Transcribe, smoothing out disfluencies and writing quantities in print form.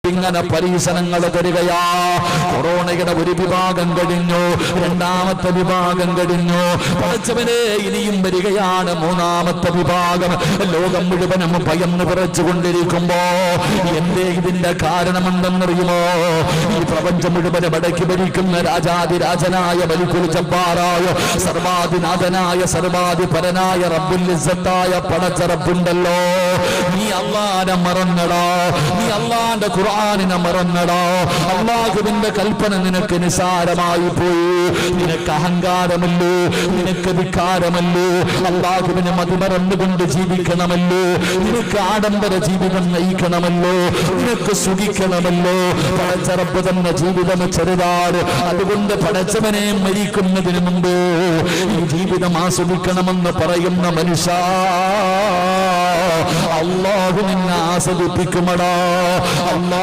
ഇങ്ങനെ പരീക്ഷണങ്ങൾ തരികയാ. കൊറോണയുടെ ഒരു വിഭാഗം കഴിഞ്ഞു, രണ്ടാമത്തെ വിഭാഗം കഴിഞ്ഞു. പടച്ചവനെ ഇനിയും വരികയാണ് മൂന്നാമത്തെ വിഭാഗം. ലോകം മുഴുവനും ഭയന്ന് വിറച്ചുകൊണ്ടിരിക്കുമ്പോ എന്തേ ഇതിന്റെ കാരണമെന്തെന്നറിയുമോ? ഈ പ്രപഞ്ചം മുഴുവനും അടക്കി ഭരിക്കുന്ന രാജാതിരാജനായ മലിക്കുൽ ജബ്ബാറായ സർവാധിനാഥനായ സർവാധിപരനായ റബ്ബുൽ ഇസ്സത്തായ പടച്ച റബ്ബുണ്ടല്ലോ, നീ അല്ലാഹനെ മറന്നടാ, നീ അല്ലാഹന്റെ ഖുർആനിനെ മറന്നടാ. അല്ലാഹുവിന്റെ കൽപ്പന നിനക്ക് നിസാരമായി പോയി. നിനക്ക് അഹങ്കാരമല്ലോ, നിനക്ക് വികാരമല്ലോ, അല്ലാഹുവിനെ മതിമറന്നുകൊണ്ട് ജീവിക്കണമല്ലോ, നിനക്ക് ആഡംബര ജീവിതം നയിക്കണമല്ലോ, നിനക്ക് സുഖിക്കണമല്ലോ. പടച്ച റബ്ബ് തന്നെ ജീവിതം ചെറുതാണ്. അതുകൊണ്ട് പടച്ചവനെ മരിക്കുന്നതിന് മുമ്പ് ഈ ജീവിതം ആസ്വദിക്കണമെന്ന് പറയുന്ന മനുഷ്യ, അല്ലാഹു നിന്നെ ആസ്വദിപ്പിക്കുമടാ. അല്ലാഹു